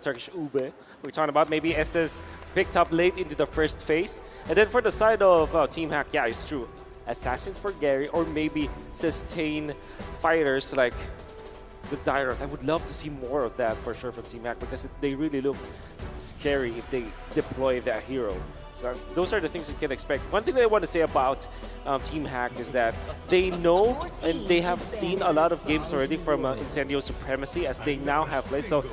Turkish Ube. We're talking about maybe Estes picked up late into the first phase. And then for the side of Team HAQ, yeah, it's true. Assassins for Gary, or maybe sustain fighters like the Direct. I would love to see more of that for sure from Team HAQ because they really look scary if they deploy that hero. So those are the things you can expect. One thing that I want to say about Team HAQ is that they know and they have seen a lot of games already from Incendio Supremacy as they now have played. So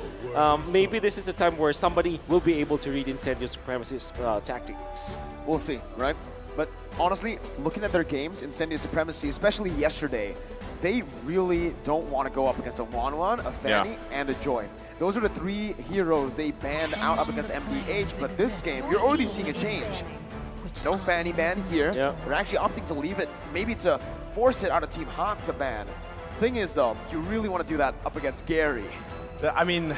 maybe this is the time where somebody will be able to read Incendio Supremacy's tactics. We'll see, right? But honestly, looking at their games, Incendio Supremacy, especially yesterday, they really don't want to go up against a Wanwan, a Fanny, and a Joy. Those are the three heroes they banned out up against MDH, but this game, you're already seeing a change. No Fanny ban here. Yeah. They're actually opting to leave it, maybe to force it out of Team HAQ to ban. Thing is, though, you really want to do that up against Gary. I mean,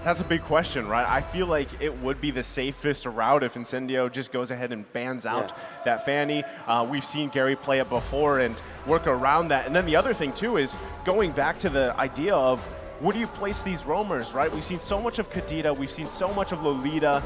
that's a big question, right? I feel like it would be the safest route if Incendio just goes ahead and bans out that Fanny. We've seen Gary play it before and work around that. And then the other thing, too, is going back to the idea of where do you place these roamers, right? We've seen so much of Kadita, we've seen so much of Lolita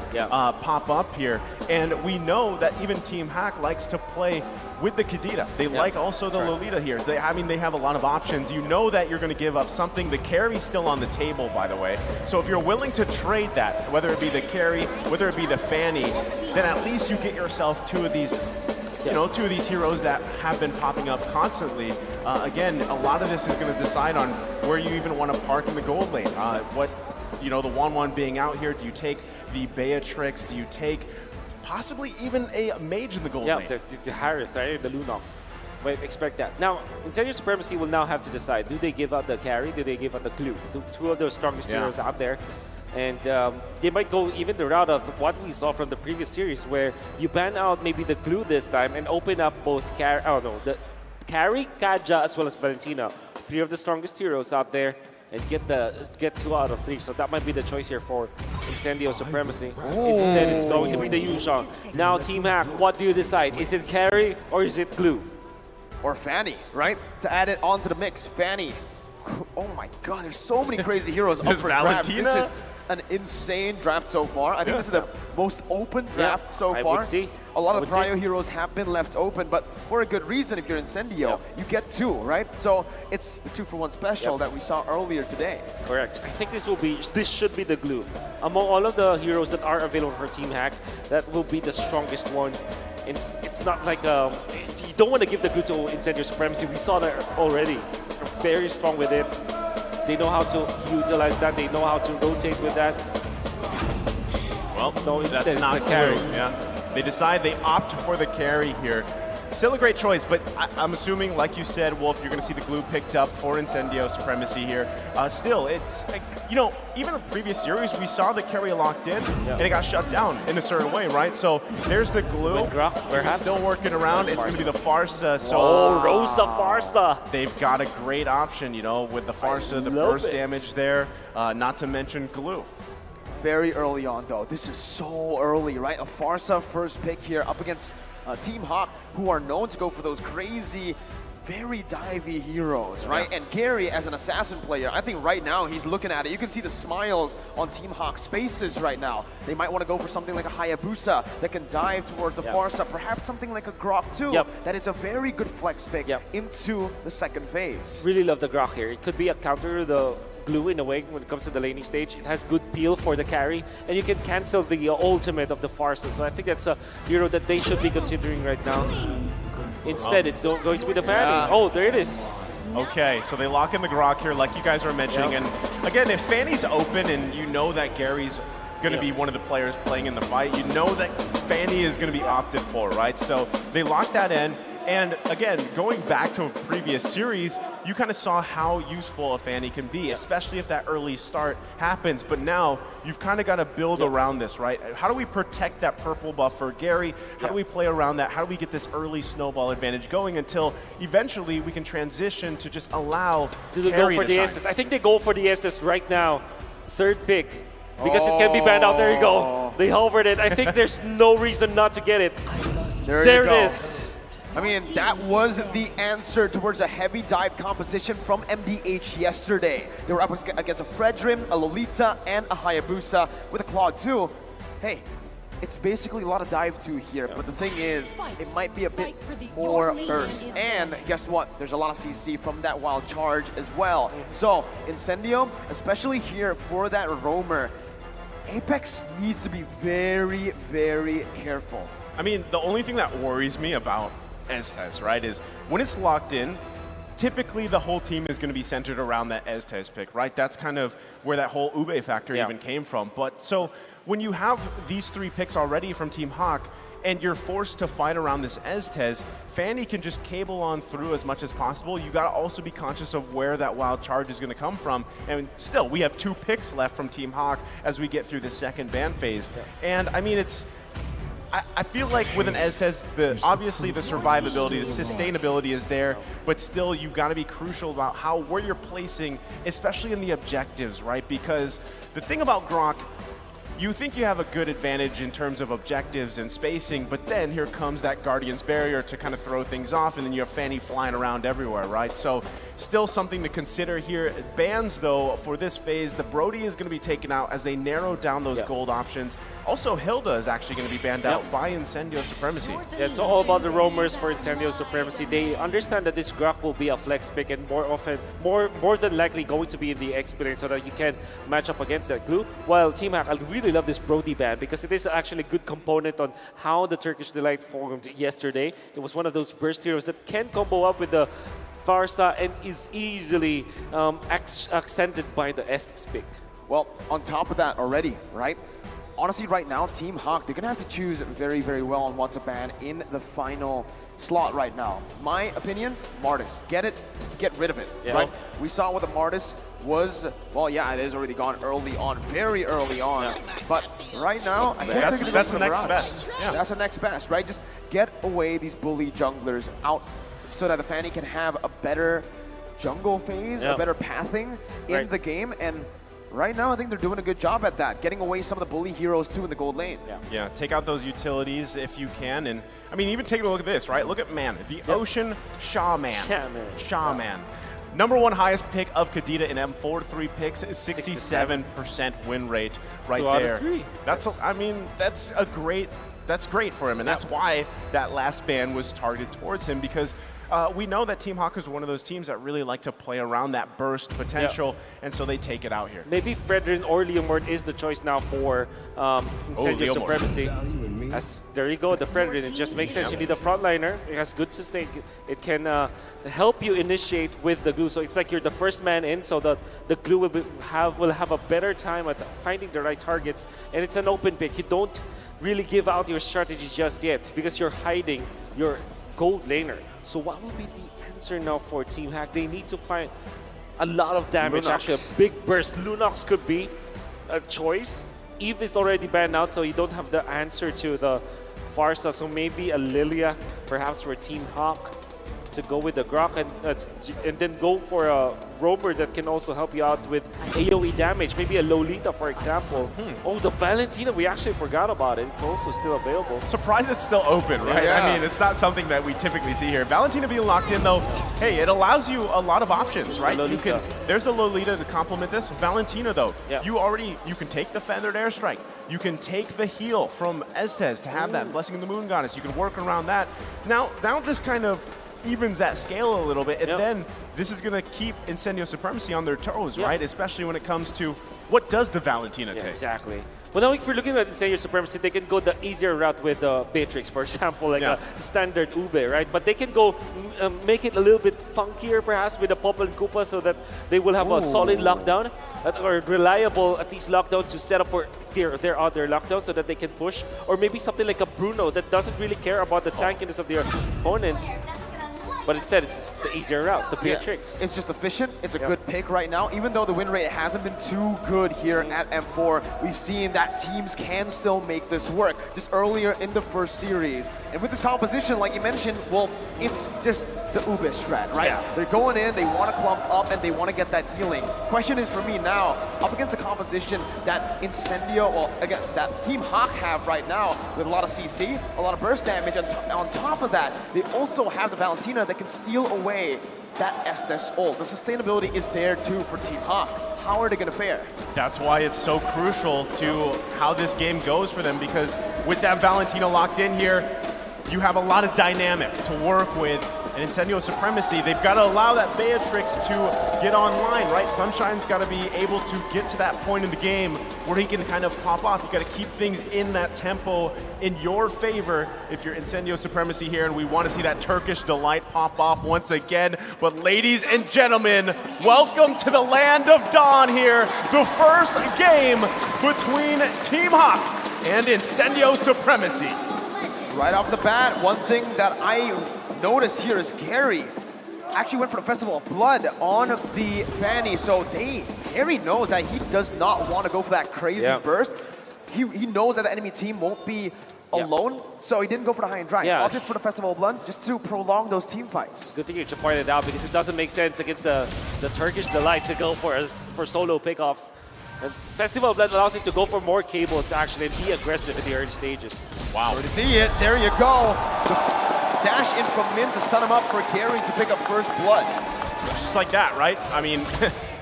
pop up here, and we know that even Team HAQ likes to play with the Kadita. They like also the Lolita here. They have a lot of options. You know that you're going to give up something. The carry's still on the table, by the way. So if you're willing to trade that, whether it be the carry, whether it be the Fanny, then at least you get yourself two of these two of these heroes that have been popping up constantly. Again, a lot of this is going to decide on where you even want to park in the gold lane. The Wanwan being out here, do you take the Beatrix? Do you take possibly even a mage in the gold lane? Yeah, the Harith, right? The Lunox. Wait, expect that. Now, Incendio Supremacy will now have to decide, do they give out the carry? Do they give out the glue? Two of those strongest heroes out there. And they might go even the route of what we saw from the previous series, where you ban out maybe the glue this time and open up both the carry, Kaja, as well as Valentina. Three of the strongest heroes out there, and get 2 out of 3. So that might be the choice here for Incendio Supremacy. Instead, it's going to be the Yuzhong. Now, Team HAQ, what do you decide? Is it carry or is it glue? Or Fanny, right? To add it onto the mix, Fanny. Oh my God, there's so many crazy heroes up for grabs. This is an insane draft so far. I think this is the most open draft so far. I would see. A lot of Prio heroes have been left open, but for a good reason. If you're Incendio, you get 2, right? So it's the 2-for-1 special that we saw earlier today. Correct. I think this should be the glue. Among all of the heroes that are available for Team HAQ, that will be the strongest one. It's not like you don't want to give the glue to Incendio Supremacy. We saw that already. They're very strong with it. They know how to utilize that. They know how to rotate with that. Well, no, that's instead not it's a carry. They decide they opt for the carry here. Still a great choice, but I'm assuming, like you said, Wolf, you're going to see the glue picked up for Incendio Supremacy here. Still, it's, even the previous series, we saw the carry locked in, and it got shut down in a certain way, right? So there's the glue. It's still working around. It's going to be the Farsa. So Rosa Farsa. They've got a great option, with the Farsa, the burst damage there, not to mention glue. Very early on, though. This is so early, right? A Farsa first pick here up against Team HAQ, who are known to go for those crazy, very divey heroes, right? And Gary, as an assassin player, I think right now he's looking at it. You can see the smiles on Team HAQ's faces right now. They might want to go for something like a Hayabusa that can dive towards a Farsa, perhaps something like a Grok too. That is a very good flex pick into the second phase. Really love the Grok here. It could be a counter to the glue in a way when it comes to the laning stage. It has good peel for the carry, and you can cancel the ultimate of the Farsa. So I think that's a hero that they should be considering right now. Instead, it's going to be the Fanny. Oh, there it is. Okay, so they lock in the Grok here, like you guys were mentioning. And again, if Fanny's open and you know that Gary's going to be one of the players playing in the fight, you know that Fanny is going to be opted for, right? So they lock that in. And again, going back to a previous series, you kind of saw how useful a Fanny can be, especially if that early start happens. But now you've kind of got to build around this, right? How do we protect that purple buff for Gary? How do we play around that? How do we get this early snowball advantage going until eventually we can transition to just allow Carry to go for the Estes? I think they go for the Estes right now. Third pick. Because it can be banned out. There you go. They hovered it. I think there's no reason not to get it. There it is. I mean, that was the answer towards a heavy dive composition from MDH yesterday. They were up against a Fredrim, a Lolita, and a Hayabusa with a Claw 2. Hey, it's basically a lot of dive 2 here, but the thing is, it might be a bit more burst. And guess what? There's a lot of CC from that wild charge as well. So, Incendio, especially here for that roamer, Apex needs to be very, very careful. I mean, the only thing that worries me about Estes, right, is when it's locked in, typically the whole team is going to be centered around that Estes pick, right? That's kind of where that whole Ube factor even came from. But so when you have these 3 picks already from Team HAQ, and you're forced to fight around this Estes, Fanny can just cable on through as much as possible. You gotta also be conscious of where that wild charge is gonna come from. And still, we have 2 picks left from Team HAQ as we get through the second ban phase. And I mean, I feel like with an Estes, obviously the survivability, the sustainability is there, but still you got to be crucial about where you're placing, especially in the objectives, right? Because the thing about Grok, you think you have a good advantage in terms of objectives and spacing, but then here comes that Guardian's Barrier to kind of throw things off, and then you have Fanny flying around everywhere, right? So still something to consider here. Bans, though, for this phase, the Brody is going to be taken out as they narrow down those gold options. Also, Hilda is actually going to be banned out by Incendio Supremacy. Yeah, it's all about the roamers for Incendio Supremacy. They understand that this Grok will be a flex pick and more than likely going to be in the experience so that you can match up against that glue. While Team HAQ, I really love this Brody ban because it is actually a good component on how the Turkish Delight formed yesterday. It was one of those burst heroes that can combo up with the Farsa and is easily accented by the Estes pick. Well, on top of that already, right? Honestly, right now, Team HAQ, they're going to have to choose very, very well on what to ban in the final slot right now. My opinion, Martis. Get rid of it, right? We saw what the Martis was. Well, yeah, it is already gone early on, very early on. But right now, I guess that's the next best. Yeah. That's the next best, right? Just get away these bully junglers out so that the Fanny can have a better jungle phase, a better pathing in the game. And right now, I think they're doing a good job at that, getting away some of the bully heroes too in the gold lane. Yeah, take out those utilities if you can. And I mean, even take a look at this, right? Look at Man, the Ocean Shaman. Shaman. Number 1 highest pick of Kadita in M4, 3 picks, 67% win rate right there. 2 out of 3. I mean, that's great for him, and that's why that last ban was targeted towards him, because we know that Team HAQ is one of those teams that really like to play around that burst potential, and so they take it out here. Maybe Fredrin or Leomord is the choice now for Incendio Supremacy. There you go, the Fredrin. It just makes sense. You need a frontliner. It has good sustain. It can help you initiate with the glue. So it's like you're the first man in, so the glue will have a better time at finding the right targets. And it's an open pick. You don't really give out your strategy just yet because you're hiding your gold laner. So what will be the answer now for Team HAQ? They need to find a lot of damage, actually a big burst. Lunox could be a choice. Eve is already banned out, so you don't have the answer to the Farsa. So maybe a Lilia, perhaps for Team HAQ, to go with the Grok and then go for a roamer that can also help you out with AoE damage. Maybe a Lolita, for example. Oh, the Valentina, we actually forgot about it. It's also still available. Surprised it's still open, right? Yeah. I mean, it's not something that we typically see here. Valentina being locked in, though, hey, it allows you a lot of options, right? There's the Lolita to complement this. Valentina, though, you can take the Feathered Airstrike. You can take the heal from Estes to have that Blessing of the Moon Goddess. You can work around that. Now this kind of evens that scale a little bit, and then this is going to keep Incendio Supremacy on their toes, right? Especially when it comes to what does the Valentina take. Exactly. Well, now if we're looking at Incendio Supremacy, they can go the easier route with Beatrix, for example, like a standard Ube, right? But they can go make it a little bit funkier, perhaps, with a Popple and Koopa, so that they will have a solid lockdown, or reliable, at least, lockdown to set up for their other lockdown so that they can push. Or maybe something like a Bruno that doesn't really care about the tankiness of their opponents. But instead, it's the easier route, the Beatrix. It's just efficient. It's a good pick right now. Even though the win rate hasn't been too good here at M4, we've seen that teams can still make this work. Just earlier in the first series. And with this composition, like you mentioned, Wolf, it's just the Ube strat, right? Yeah. They're going in, they want to clump up, and they want to get that healing. Question is for me now, up against the composition that Incendio, or again, that Team HAQ have right now, with a lot of CC, a lot of burst damage, and on top of that, they also have the Valentina that can steal away that Estes ult. The sustainability is there too for Team HAQ. How are they going to fare? That's why it's so crucial to how this game goes for them, because with that Valentina locked in here, you have a lot of dynamic to work with. And Incendio Supremacy, they've got to allow that Beatrix to get online, right? Sunshine's got to be able to get to that point in the game where he can kind of pop off. You've got to keep things in that tempo in your favor if you're Incendio Supremacy here, and we want to see that Turkish delight pop off once again. But ladies and gentlemen, welcome to the land of dawn here. The first game between Team HAQ and Incendio Supremacy. Right off the bat, one thing that I notice here is Gary actually went for the Festival of Blood on the Fanny. So Gary knows that he does not want to go for that crazy burst. He knows that the enemy team won't be alone, so he didn't go for the high and dry. He opted for the Festival of Blood just to prolong those team fights. Good thing you should point it out, because it doesn't make sense against the Turkish delight to go for solo pickoffs. And Festival of Blood allows him to go for more cables actually and be aggressive in the early stages. Wow. To see it, there you go. The dash in from Min to stun him up for Gary to pick up first blood. Just like that, right? I mean,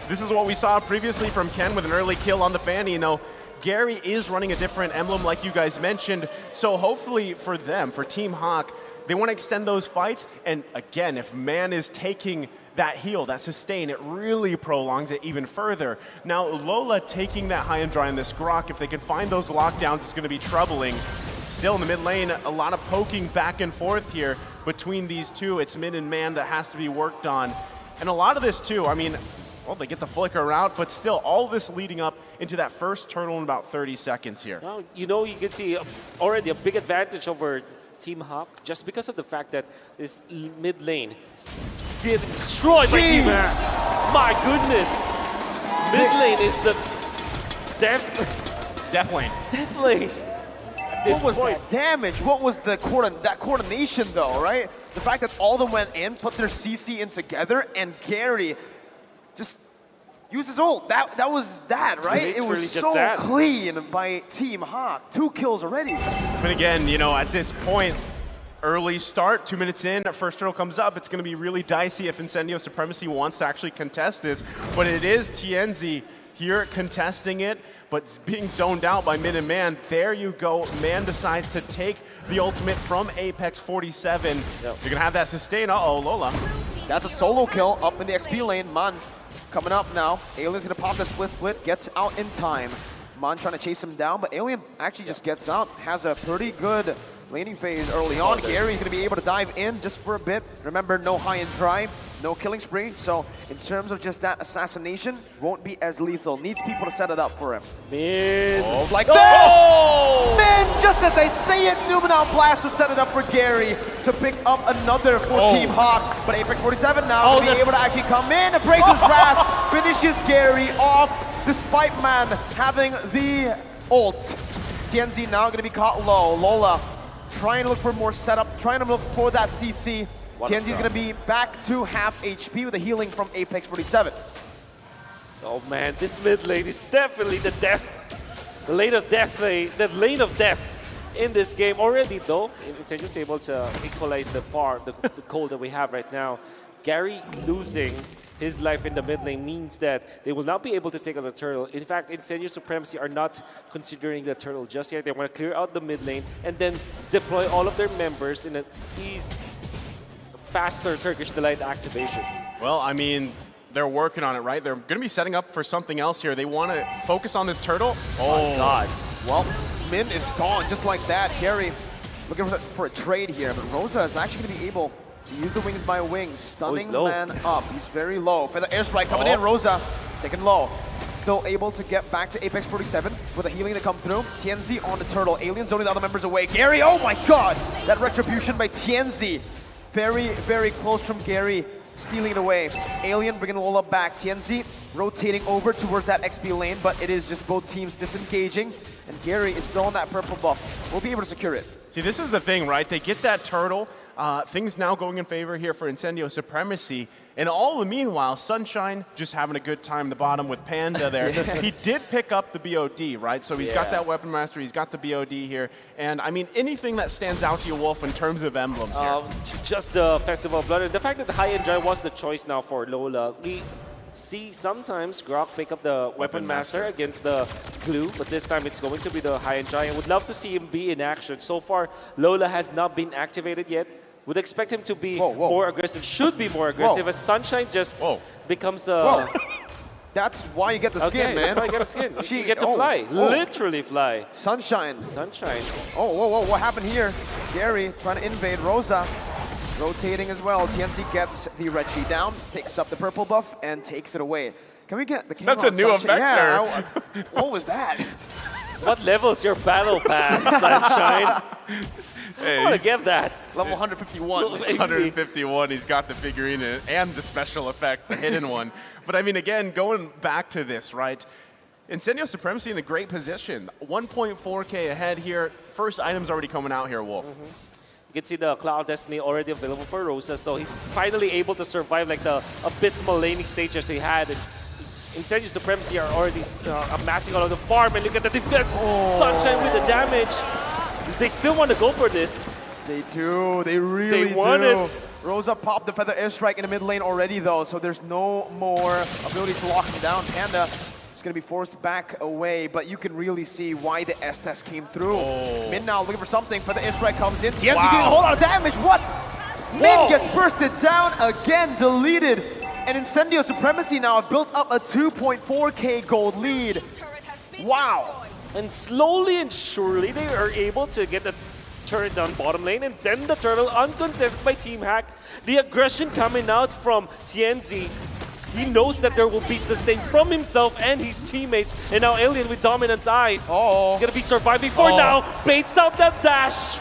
this is what we saw previously from Ken with an early kill on the Fanny. You know, Gary is running a different emblem like you guys mentioned. So hopefully for them, for Team HAQ, they want to extend those fights. And again, if Man is taking that heal, that sustain, it really prolongs it even further. Now, Lola taking that high and dry on this Grok, if they can find those lockdowns, it's going to be troubling. Still in the mid lane, a lot of poking back and forth here between these two. It's Min and Man that has to be worked on. And a lot of this too, I mean, well, they get the flicker out, but still, all this leading up into that first turtle in about 30 seconds here. Well, you know, you can see already a big advantage over Team HAQ just because of the fact that this mid lane getting destroyed by Team HAQ. My goodness. Mid lane is the Death lane. death lane. What was that damage? What was that coordination though, right? The fact that all of them went in, put their CC in together, and Gary just used his ult. That was that, right? It was so clean by Team HAQ. 2 kills already. But again, you know, at this point, early start, 2 minutes in, first turtle comes up. It's going to be really dicey if Incendio Supremacy wants to actually contest this. But it is TNZ here contesting it, but being zoned out by Min and Man. There you go. Man decides to take the ultimate from Apex 47. You're going to have that sustain. Uh-oh, Lola. That's a solo kill up in the XP lane. Man coming up now. Alien's going to pop the split, gets out in time. Man trying to chase him down, but Alien actually just gets out. Has a pretty good laning phase early on. Gary's going to be able to dive in just for a bit. Remember, no high and dry, no killing spree. So in terms of just that assassination, won't be as lethal. Needs people to set it up for him. Min. Like this! Man, just as I say it, Numenal Blast to set it up for Gary to pick up another for Team HAQ. But Apex 47 now will be able to actually come in and break his wrath, finishes Gary off, despite Man having the ult. TNZ now going to be caught low. Lola trying to look for more setup, trying to look for that CC. TNZ is going to be back to half HP with a healing from Apex 47. Oh man, this mid lane is definitely the lane of death in this game already. Though Incendio is able to equalize the cold that we have right now. Gary losing his life in the mid lane means that they will not be able to take out the turtle. In fact, Incendio Supremacy are not considering the turtle just yet. They want to clear out the mid lane and then deploy all of their members in a faster Turkish Delight activation. Well, I mean, they're working on it, right? They're going to be setting up for something else here. They want to focus on this turtle. Oh, my God. Well, Min is gone just like that. Gary looking for a trade here, but Rosa is actually going to be able to use the wings by wings, stunning Man up. He's very low. For the airstrike coming in, Rosa taken low. Still able to get back to Apex 47 with a healing to come through. TNZ on the turtle. Alien's only the other members away. Gary, oh my God! That retribution by TNZ Very, very close from Gary, stealing it away. Alien bringing Lola back. TNZ rotating over towards that XP lane, but it is just both teams disengaging, and Gary is still on that purple buff. We'll be able to secure it. See, this is the thing, right? They get that turtle. Things now going in favor here for Incendio Supremacy. And all the meanwhile, Sunshine just having a good time in the bottom with Panda there. He did pick up the BOD, right? So he's got that Weapon Master, he's got the BOD here. And I mean, anything that stands out to you, Wolf, in terms of emblems here? Just the Festival of Blood. And the fact that the high-end giant was the choice now for Lola. We see sometimes Grok pick up the Weapon Master against the Glue, but this time it's going to be the high-end giant. Would love to see him be in action. So far, Lola has not been activated yet. Would expect him to be more aggressive, should be more aggressive, as Sunshine just becomes a... That's why you get the skin, man. That's why you get the skin. You get to fly, literally fly. Sunshine. Sunshine. Oh, what happened here? Gary trying to invade Rosa. Rotating as well. TNC gets the red sheet down, picks up the purple buff, and takes it away. Can we get the camera That's a new effect there. What was that? What level's your battle pass, Sunshine? Hey, I want to give that. Level 151. 151, he's got the figurine and the special effect, the hidden one. But I mean, again, going back to this, right? Incendio Supremacy in a great position. 1.4K ahead here. First item's already coming out here, Wolf. You can see the Cloud Destiny already available for Rosa, so he's finally able to survive like the abysmal laning stages he had. And Incendio Supremacy are already amassing all of the farm, and look at the defense. Sunshine with the damage. They still want to go for this. They do. They really They want it. Rosa popped the Feather Airstrike in the mid lane already, though, so there's no more abilities to lock him down. Panda is going to be forced back away, but you can really see why the S-Test came through. Min now looking for something. Feather Airstrike comes in. TNC getting a whole lot of damage. What? Min gets bursted down again, deleted. And Incendio Supremacy now have built up a 2.4K gold lead. Wow. And slowly and surely, they are able to get the turret down bottom lane, and then the turtle uncontested by Team HAQ. The aggression coming out from TNZ. He knows that there will be sustain from himself and his teammates, and now Alien with Dominance Eyes. He's going to be surviving for now. Baits out that dash.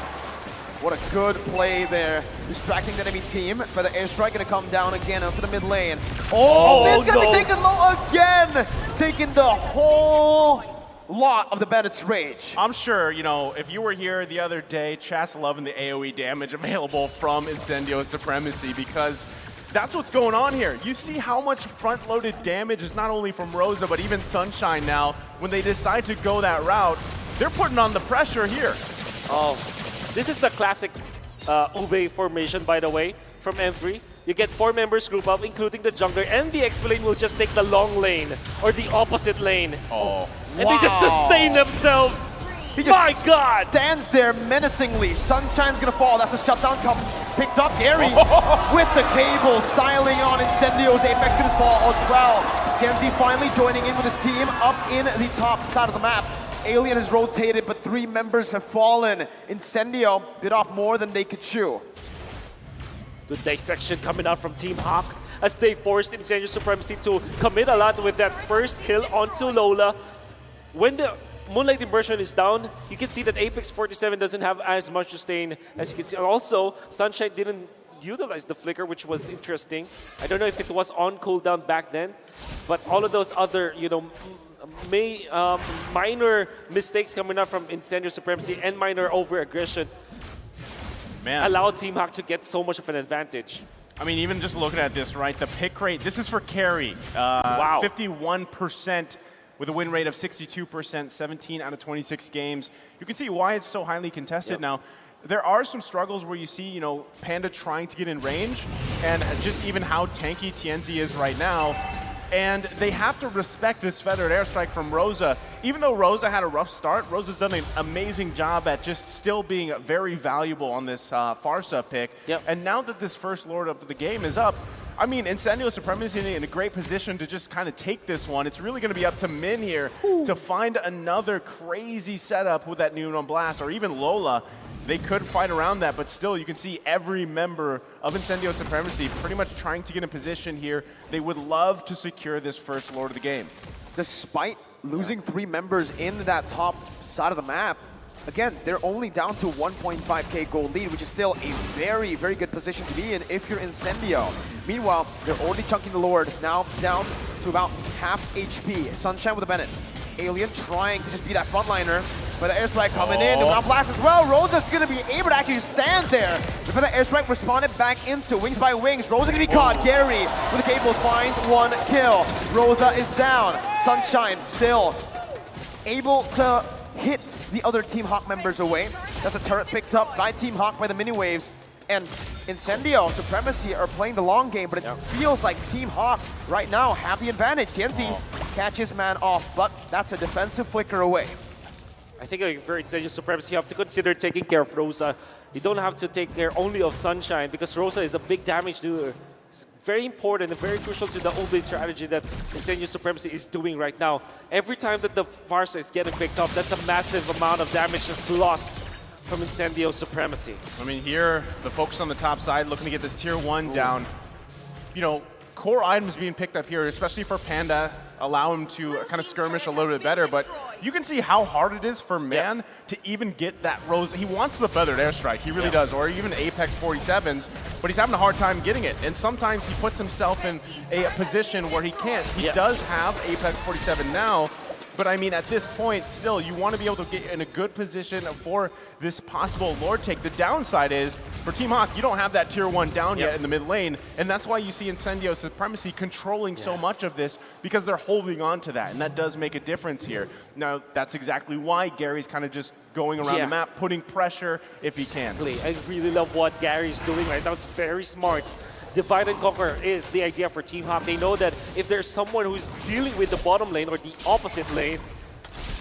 What a good play there. Distracting the enemy team. For the airstrike, going to come down again onto the mid lane. Min's going to be taken low again. Taking the whole lot of the Bandit's Rage. I'm sure, you know, if you were here the other day, chat's loving the AoE damage available from Incendio Supremacy, because that's what's going on here. You see how much front-loaded damage is not only from Rosa, but even Sunshine now. When they decide to go that route, they're putting on the pressure here. This is the classic Ube formation, by the way, from M3. You get 4 members group up, including the jungler, and the XP lane will just take the long lane, or the opposite lane. And they just sustain themselves. He just stands there menacingly. Sunshine's gonna fall. That's a shutdown picked up. Gary with the cable, styling on Incendio's Apex gonna fall as well. TNZ finally joining in with his team up in the top side of the map. Alien has rotated, but 3 members have fallen. Incendio bit off more than they could chew. Good dissection coming out from Team HAQ as they forced Incendio Supremacy to commit a lot with that first kill onto Lola. When the Moonlight Immersion is down, you can see that Apex 47 doesn't have as much sustain as you can see. Also, Sunshine didn't utilize the flicker, which was interesting. I don't know if it was on cooldown back then, but all of those other, you know, minor mistakes coming up from Incendio Supremacy and minor over-aggression allowed Team HAQ to get so much of an advantage. I mean, even just looking at this, right, the pick rate, this is for carry. 51% with a win rate of 62%, 17 out of 26 games. You can see why it's so highly contested now. There are some struggles where you see, you know, Panda trying to get in range, and just even how tanky TNZ is right now. And they have to respect this feathered airstrike from Rosa. Even though Rosa had a rough start, Rosa's done an amazing job at just still being very valuable on this Farsa pick. And now that this first Lord of the game is up, I mean, Incendio Supremacy is in a great position to just kind of take this one. It's really going to be up to Min here to find another crazy setup with that Neon Blast, or even Lola. They could fight around that, but still, you can see every member of Incendio Supremacy pretty much trying to get in position here. They would love to secure this first Lord of the game. Despite losing 3 members in that top side of the map, again, they're only down to 1.5k gold lead, which is still a very, very good position to be in if you're Incendio. Meanwhile, they're already chunking the Lord, now down to about half HP. Sunshine with a Bennett. Alien trying to just be that frontliner. But the airstrike coming in, ground blast as well. Rosa's gonna be able to actually stand there. Before the airstrike responded back into Wings by Wings. Rosa gonna be caught. Gary with the cables finds 1 kill. Rosa is down. Sunshine still able to hit the other Team Hawk members away. That's a turret picked up by Team Hawk by the mini waves. And Incendio, Supremacy are playing the long game, but it feels like Team Hawk right now have the advantage. Tianzi catches man off, but that's a defensive flicker away. I think for Incendio Supremacy, you have to consider taking care of Rosa. You don't have to take care only of Sunshine, because Rosa is a big damage doer. It's very important and very crucial to the old base strategy that Incendio Supremacy is doing right now. Every time that the Farsa is getting picked up, that's a massive amount of damage just lost from Incendio Supremacy. I mean, here, the focus on the top side, looking to get this tier 1 down. You know, core items being picked up here, especially for Panda, allow him to kind of skirmish a little bit better, but you can see how hard it is for Man to even get that Rose. He wants the feathered airstrike, he really does, or even Apex 47s, but he's having a hard time getting it. And sometimes he puts himself in a position where he can't. He does have Apex 47 now, but I mean, at this point, still, you want to be able to get in a good position for this possible Lord take. The downside is, for Team Hawk, you don't have that tier 1 down yet in the mid lane, and that's why you see Incendio Supremacy controlling so much of this, because they're holding on to that, and that does make a difference here. Now, that's exactly why Gary's kind of just going around the map, putting pressure if he can. I really love what Gary's doing right now. It's very smart. Divide and conquer is the idea for Team Hawk. They know that if there's someone who's dealing with the bottom lane or the opposite lane,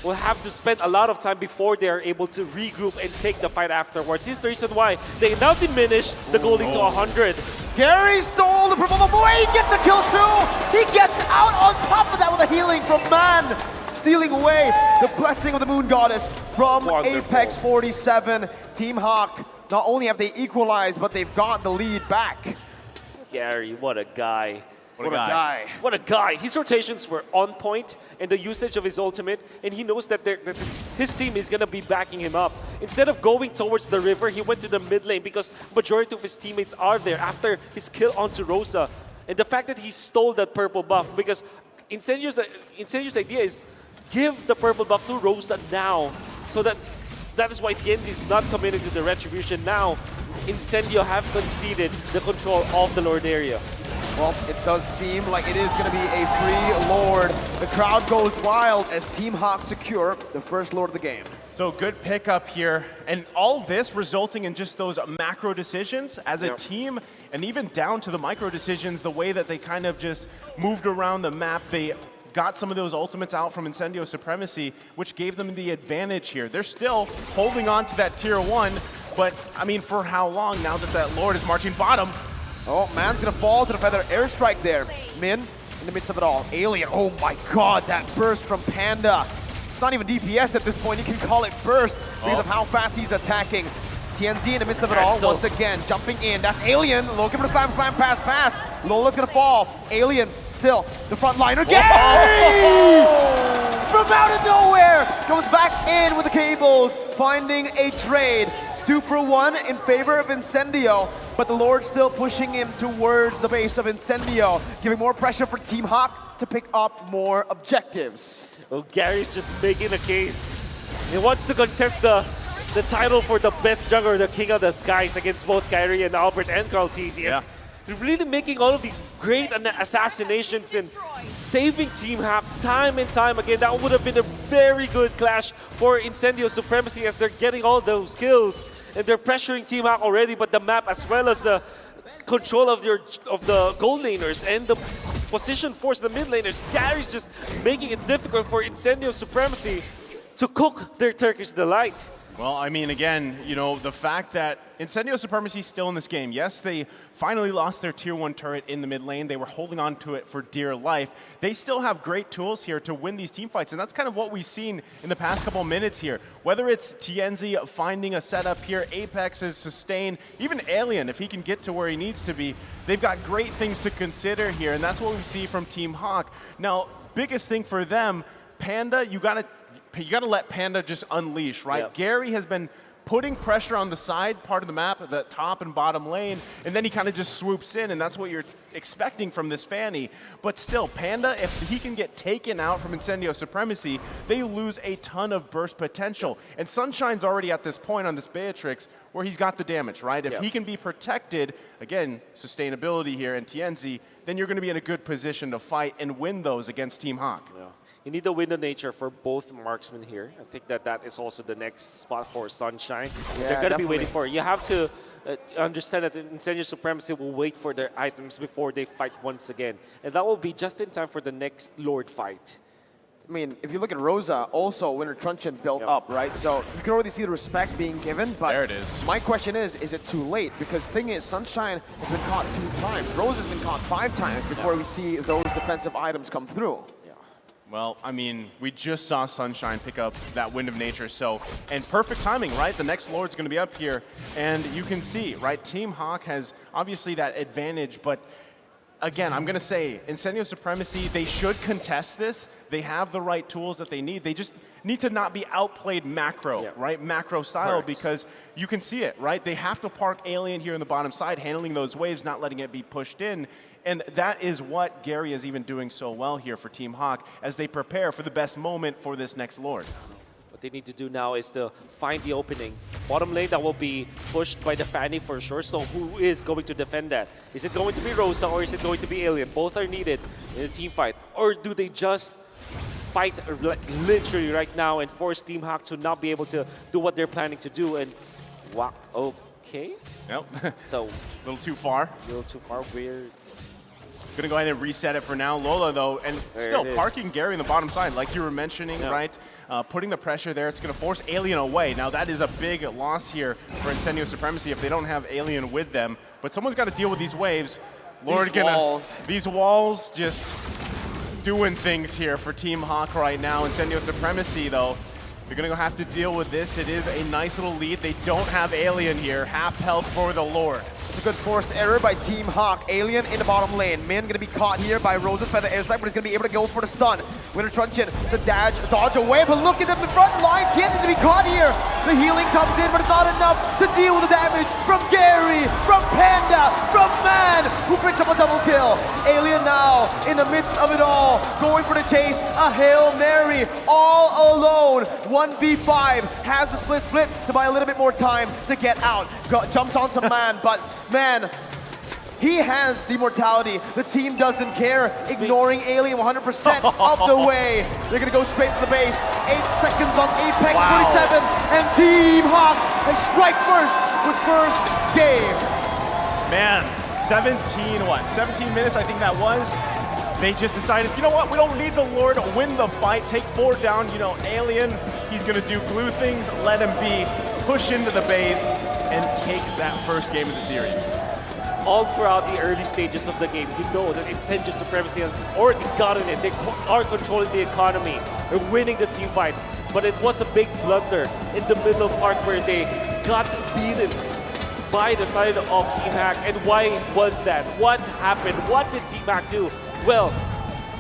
will have to spend a lot of time before they're able to regroup and take the fight afterwards. This is the reason why they now diminish the goal into 100. Gary stole the purple buff away. He gets a kill too. He gets out on top of that with a healing from Man, stealing away the blessing of the Moon Goddess from Apex 47. Team Hawk, not only have they equalized, but they've got the lead back. Gary, what a guy. What a guy. What a guy. His rotations were on point, and the usage of his ultimate, and he knows that his team is going to be backing him up. Instead of going towards the river, he went to the mid lane because majority of his teammates are there after his kill onto Rosa. And the fact that he stole that purple buff, because Incendio's idea is give the purple buff to Rosa now, so that is why Tienzi is not committed to the retribution now. Incendio have conceded the control of the Lord area. Well, it does seem like it is going to be a free Lord. The crowd goes wild as Team Hawk secure the first Lord of the game. So good pickup here, and all this resulting in just those macro decisions as a team, and even down to the micro decisions, the way that they kind of just moved around the map. They got some of those ultimates out from Incendio Supremacy, which gave them the advantage here. They're still holding on to that tier 1, but I mean, for how long now that Lord is marching bottom? Oh, Man's gonna fall to the feather airstrike there. Min in the midst of it all. Alien, oh my god, that burst from Panda. It's not even DPS at this point, you can call it burst because of how fast he's attacking. TNZ in the midst of it all, once again, jumping in. That's Alien, looking for the slam, pass. Lola's gonna fall. Alien, still, the front liner. Gary! From out of nowhere, comes back in with the cables, finding a trade. 2 for 1 in favor of Incendio, but the Lord still pushing him towards the base of Incendio, giving more pressure for Team Hawk to pick up more objectives. Well, Gary's just making a case. He wants to contest the title for the best jungler, the King of the Skies, against both Kyrie and Albert and Carl Tesius. Really making all of these great assassinations and saving Team Hawk time and time again. That would have been a very good clash for Incendio Supremacy as they're getting all those kills and they're pressuring Team Hawk already, but the map as well as the control of the gold laners and the position force the mid laners. Gary's just making it difficult for Incendio Supremacy to cook their Turkish delight. Well, I mean, again, you know, the fact that Incendio Supremacy is still in this game. Yes, they finally lost their tier 1 turret in the mid lane. They were holding on to it for dear life. They still have great tools here to win these team fights, and that's kind of what we've seen in the past couple minutes here. Whether it's Tienzi finding a setup here, Apex is sustained, even Alien, if he can get to where he needs to be, they've got great things to consider here, and that's what we see from Team Hawk. Now, biggest thing for them, Panda, you got to you got to let Panda just unleash, right? Yep. Gary has been putting pressure on the side part of the map, the top and bottom lane, and then he kind of just swoops in, and that's what you're expecting from this Fanny. But still, Panda, if he can get taken out from Incendio Supremacy, they lose a ton of burst potential. And Sunshine's already at this point on this Beatrix where he's got the damage, right? If he can be protected, again, sustainability here, and TNZ, then you're going to be in a good position to fight and win those against Team HAQ. Yeah. You need the window nature for both marksmen here. I think that is also the next spot for Sunshine. Yeah, They're going to be definitely. waiting for it. You have to understand that Incendio Supremacy will wait for their items before they fight once again. And that will be just in time for the next Lord fight. I mean, if you look at Rosa, also Winter Truncheon built up, right? So you can already see the respect being given, but There it is. My question is it too late? Because the thing is, Sunshine has been caught 2 times. Rosa's been caught 5 times before we see those defensive items come through. Well, I mean, we just saw Sunshine pick up that Wind of Nature, so, and perfect timing, right? The next Lord's going to be up here, and you can see, right, Team HAQ has obviously that advantage, but again, I'm going to say, Incendio Supremacy, they should contest this. They have the right tools that they need. They just need to not be outplayed macro, right? Macro style, Correct. because you can see it, right? They have to park Alien here in the bottom side, handling those waves, not letting it be pushed in. And that is what Gary is even doing so well here for Team HAQ as they prepare for the best moment for this next Lord. What they need to do now is to find the opening. Bottom lane, that will be pushed by the Fanny for sure. So who is going to defend that? Is it going to be Rosa or is it going to be Alien? Both are needed in a team fight. Or do they just fight literally right now and force Team HAQ to not be able to do what they're planning to do? And wow, okay. Yep. So a little too far. a little too far. Weird. Going to go ahead and reset it for now. Lola, though, and still it is. parking Gary on the bottom side, like you were mentioning, right? Putting the pressure there. It's going to force Alien away. Now, that is a big loss here for Incendio Supremacy if they don't have Alien with them. But someone's got to deal with these waves. Lord, these walls just doing things here for Team HAQ right now. Incendio Supremacy, though, you're going to have to deal with this. It is a nice little lead. They don't have Alien here. Half health for the Lord. It's a good forced error by Team HAQ. Alien in the bottom lane. Min going to be caught here by Rosa's feather airstrike, but he's going to be able to go for the stun. Winter Truncheon, the dodge away, but look at them in front line. TN's going to be caught here. The healing comes in, but it's not enough to deal with the damage from Gary, from Panda, from Man, who picks up a double kill. Alien now, in the midst of it all, going for the chase. A Hail Mary, all alone. 1v5, has the split to buy a little bit more time to get out. Jumps onto Man, but Man, he has the mortality. The team doesn't care, ignoring Alien 100% of the way. They're going to go straight for the base. 8 seconds on Apex 47, and Team HAQ, they strike first with first game. Man, 17 minutes, I think that was. They just decided, you know what, we don't need the Lord to win the fight, take 4 down, you know, Alien, he's going to do glue things, let him be, push into the base, and take that first game of the series. All throughout the early stages of the game, you know that Incendio Supremacy has already gotten it. They are controlling the economy. They're winning the team fights. But it was a big blunder in the middle part where they got beaten by the side of Team HAQ. And why was that? What happened? What did Team HAQ do? Well,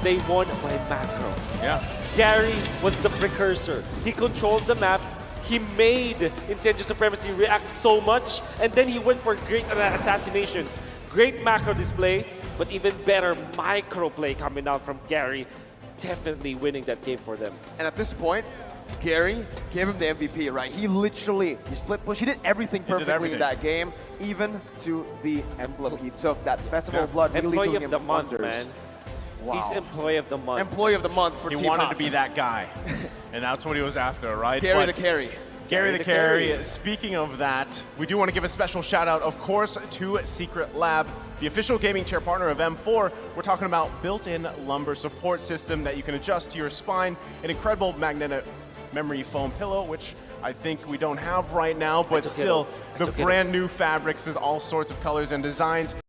they won by macro. Yeah. Gary was the precursor. He controlled the map. He made Incendio Supremacy react so much, and then he went for great assassinations. Great macro display, but even better micro play coming out from Gary. Definitely winning that game for them. And at this point, Gary gave him the MVP, right? He split push. He did everything perfectly in that game, even to the emblem. He took that Festival of Blood, really Employee doing of him the month, wonders. man. Wow. He's Employee of the Month. Employee of the Month for Team He wanted HAQ. to be that guy, and that's what he was after, right? Gary But the carry. Gary the Carry. Speaking of that, we do want to give a special shout out, of course, to Secret Lab, the official gaming chair partner of M4. We're talking about built-in lumbar support system that you can adjust to your spine, an incredible magnetic memory foam pillow, which I think we don't have right now, but still, the brand new fabrics is all sorts of colors and designs.